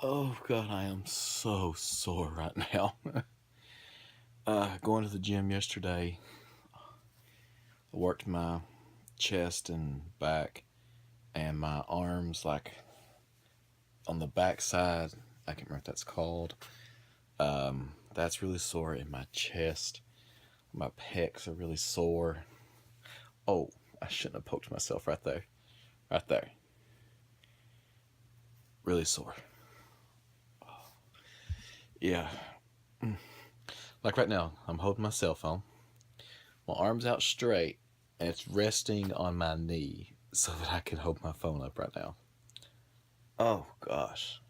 Oh God, I am so sore right now. Going to the gym yesterday, I worked my chest and back and my arms, like on the back side. I can't remember what that's called. That's really sore in my chest. My pecs are really sore. Oh, I shouldn't have poked myself right there. Right there. Really sore. Yeah. Like right now, I'm holding my cell phone. My arm's out straight, and it's resting on my knee so that I can hold my phone up right now. Oh gosh.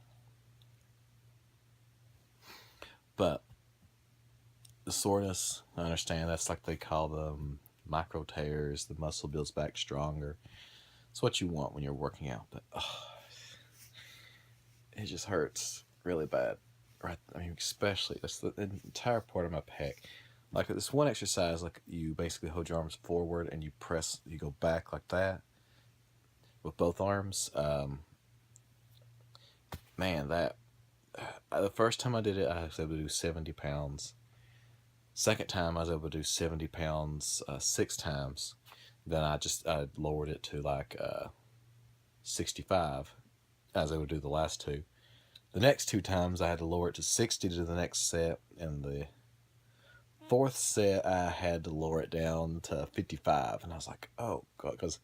But the soreness, I understand that's like they call them micro tears. The muscle builds back stronger. It's what you want when you're working out, but it just hurts really bad. Right, I mean, especially that's the entire part of my pec. Like this one exercise, like you basically hold your arms forward and you press, you go back like that with both arms. Man, that the first time I did it, I was able to do 70 pounds. Second time, I was able to do 70 pounds 6 times. Then I lowered it to like 65. I was able to do the last two. The next 2 times, I had to lower it to 60 to do the next set. And the fourth set, I had to lower it down to 55. And I was like, oh, God, because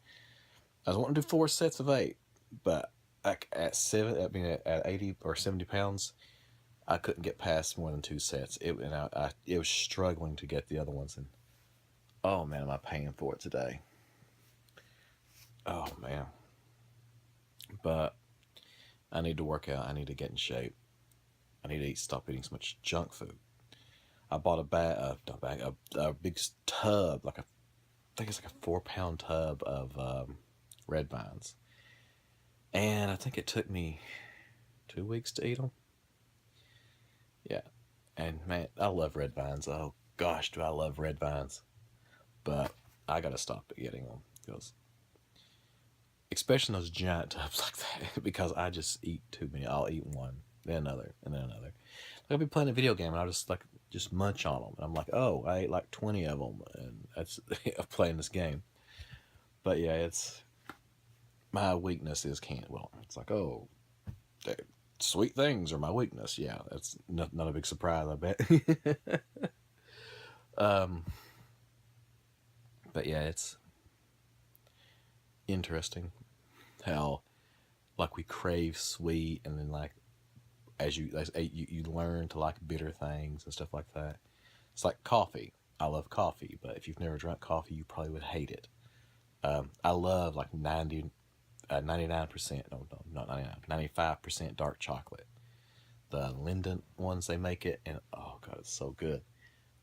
I was wanting to do 4 sets of 8. But like at 80 or 70 pounds, I couldn't get past more than 2 sets. It was struggling to get the other ones, and oh man, am I paying for it today? Oh man, but I need to work out. I need to get in shape. I need to stop eating so much junk food. I bought a big tub, I think it's like a 4 pound tub of red vines, and I think it took me 2 weeks to eat them. Yeah, and man, I love red vines. Oh gosh, do I love red vines? But I gotta stop getting them because, especially in those giant tubs like that, because I just eat too many. I'll eat one, then another, and then another. Like I'll be playing a video game and I'll just munch on them, and I'm like, oh, I ate like 20 of them, and that's playing this game. But yeah, it's my weakness is can't. Well, it's like, oh, sweet things are my weakness. Yeah, that's not a big surprise, I bet. um, but yeah, it's interesting how like we crave sweet, and then like as you learn to like bitter things and stuff like that. It's like coffee. I love coffee, but if you've never drunk coffee, you probably would hate it. I love like 99%, no, not 99, 95% dark chocolate. The Linden ones they make it, and oh god, it's so good.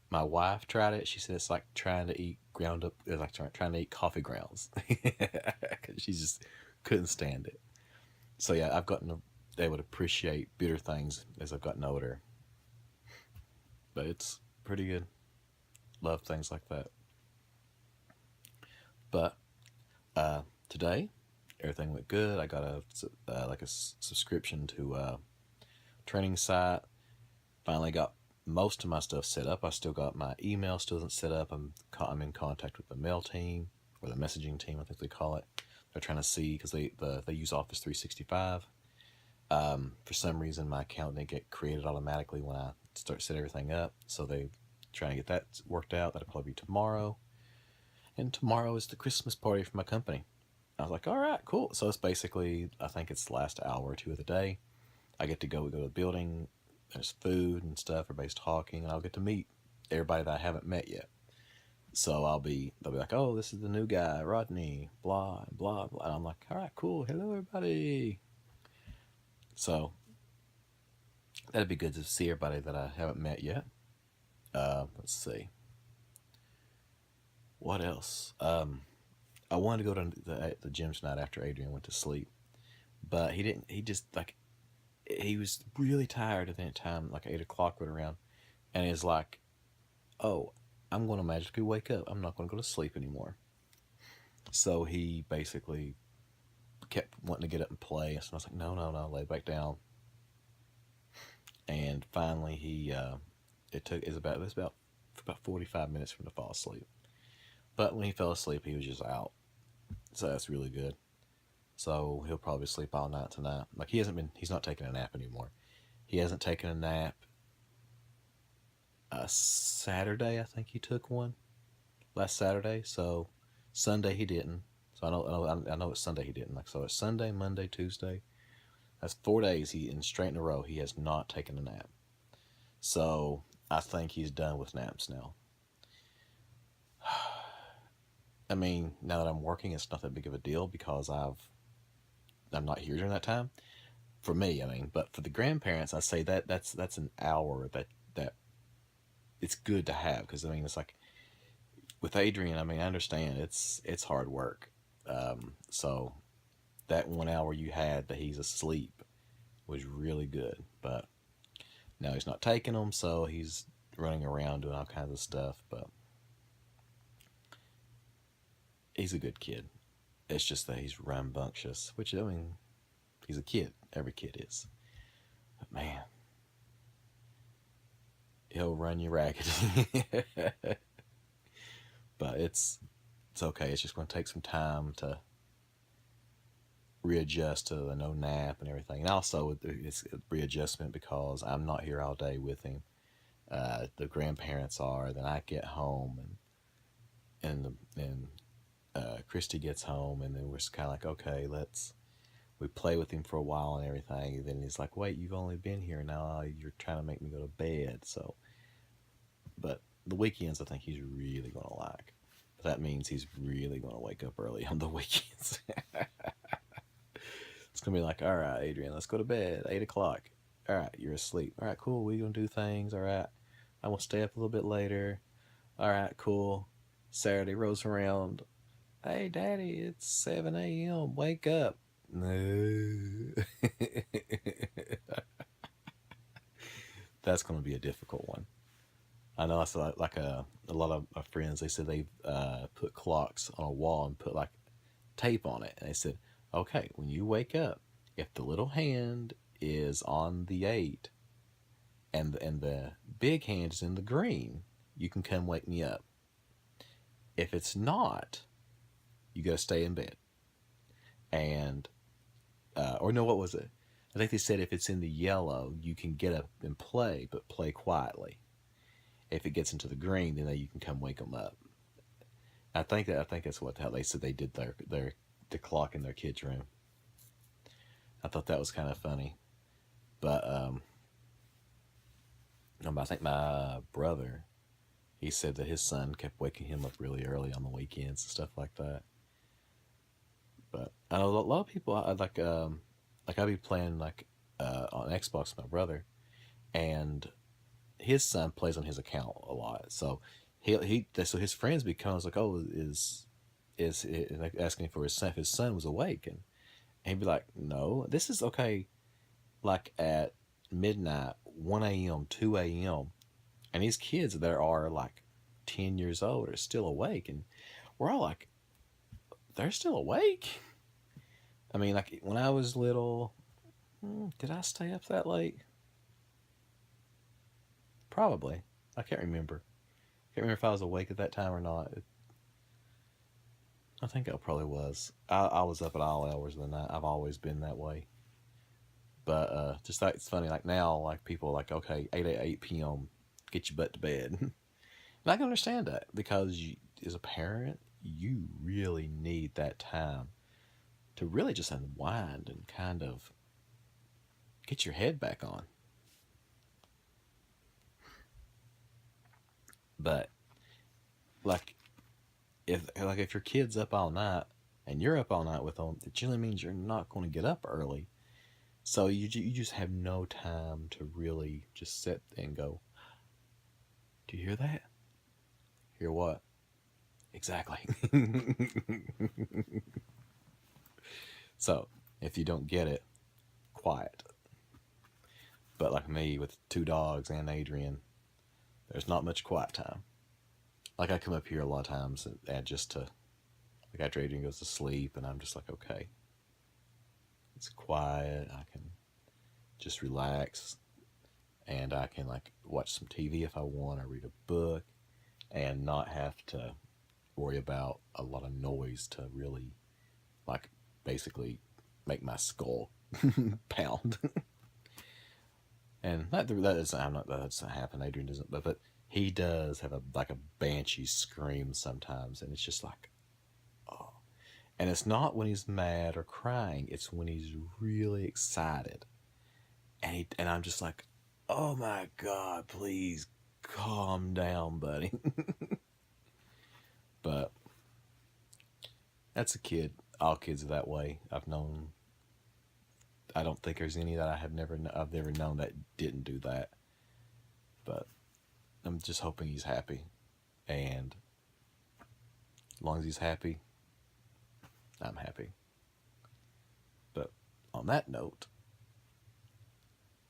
My wife tried it. She said it's like trying to eat ground up, it's like trying to eat coffee grounds. She just couldn't stand it. So yeah, I've gotten able to appreciate bitter things as I've gotten older. But it's pretty good. Love things like that. But today, everything went good. I got a subscription to a training site. Finally got most of my stuff set up. I still got my email still isn't set up. I'm in contact with the mail team or the messaging team, I think they call it. They're trying to see because they use Office 365. For some reason, my account didn't get created automatically when I set everything up, so they trying to get that worked out. That'll probably be tomorrow. And tomorrow is the Christmas party for my company. I was like, all right, cool. So it's basically, I think it's the last hour or two of the day. I get to go to the building. There's food and stuff. Everybody's talking, and I'll get to meet everybody that I haven't met yet. So they'll be like, oh, this is the new guy, Rodney, blah, blah, blah. And I'm like, all right, cool. Hello, everybody. So that'd be good to see everybody that I haven't met yet. Let's see. What else? I wanted to go to the gym tonight after Adrian went to sleep, but he didn't. He just like he was really tired at that time. Like 8 o'clock went around, and he's like, "Oh, I'm going to magically wake up. I'm not going to go to sleep anymore." So he basically kept wanting to get up and play. So I was like, "No, no, no, lay back down." And finally, it was about 45 minutes for him to fall asleep. But when he fell asleep, he was just out. So that's really good. So he'll probably sleep all night tonight. Like he's not taking a nap anymore. He hasn't taken a nap. Saturday, I think he took one last Saturday. So Sunday he didn't. So I know it's Sunday he didn't. Like so, it's Sunday, Monday, Tuesday. That's 4 days straight in a row he has not taken a nap. So I think he's done with naps now. I mean, now that I'm working, it's not that big of a deal because I'm not here during that time. For me, I mean, but for the grandparents, I say that's an hour that it's good to have, because I mean it's like with Adrian. I mean, I understand it's hard work. So that 1 hour you had that he's asleep was really good, but now he's not taking them, so he's running around doing all kinds of stuff. But he's a good kid. It's just that he's rambunctious, which I mean, he's a kid. Every kid is. But man, he'll run you ragged. But it's okay. It's just going to take some time to readjust to the no nap and everything. And also, it's a readjustment because I'm not here all day with him. The grandparents are. Then I get home, and Christy gets home, and then we're kind of like, okay, we play with him for a while and everything. And then he's like, wait, you've only been here now. You're trying to make me go to bed. So, but the weekends, I think he's really going to like. But that means he's really going to wake up early on the weekends. It's going to be like, all right, Adrian, let's go to bed. 8 o'clock. All right, you're asleep. All right, cool. We're going to do things. All right. I will stay up a little bit later. All right, cool. Saturday rolls around. Hey, Daddy, it's 7 a.m. Wake up. No. That's going to be a difficult one. I know I saw like a lot of my friends, they said they put clocks on a wall and put like tape on it. And they said, okay, when you wake up, if the little hand is on the 8 and the big hand is in the green, you can come wake me up. If it's not, you got to stay in bed. And, or no, what was it? I think they said if it's in the yellow, you can get up and play, but play quietly. If it gets into the green, then you can come wake them up. I think that's how they said they did the clock in their kids' room. I thought that was kind of funny, but I think my brother, he said that his son kept waking him up really early on the weekends and stuff like that. But I know a lot of people. I I'd be playing on Xbox with my brother, and his son plays on his account a lot. So so his friends becomes like, oh, is like asking for his son if his son was awake, and he'd be like, no, this is okay. Like at midnight, 1 a.m., 2 a.m., and these kids that are like 10 years old are still awake, and we're all like, they're still awake. I mean, like when I was little, did I stay up that late? Probably. I can't remember. Can't remember if I was awake at that time or not. I think I probably was. I was up at all hours of the night. I've always been that way. But just like it's funny, like now, like people are like, okay, 8 p.m., get your butt to bed. And I can understand that because as a parent, you really need that time to really just unwind and kind of get your head back on. But like if your kid's up all night and you're up all night with them, it generally means you're not going to get up early. So you just have no time to really just sit and go, do you hear that? Hear what? Exactly. So if you don't get it, quiet. But like me with 2 dogs and Adrian, there's not much quiet time. Like I come up here a lot of times and just to, like after Adrian goes to sleep, and I'm just like, okay, it's quiet. I can just relax. and I can like watch some TV if I want, or read a book, and not have to worry about a lot of noise to really like basically make my skull pound. And that is, I'm not, that's not happen. Adrian doesn't, but he does have a like a banshee scream sometimes, and it's just like, oh. And it's not when he's mad or crying; it's when he's really excited, and I'm just like, oh my god, please calm down, buddy. But that's a kid. All kids are that way. I've known. I don't think there's any that I've never known that didn't do that. But I'm just hoping he's happy, and as long as he's happy, I'm happy. But on that note,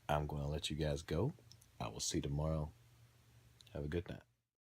I'm going to let you guys go. I will see you tomorrow. Have a good night.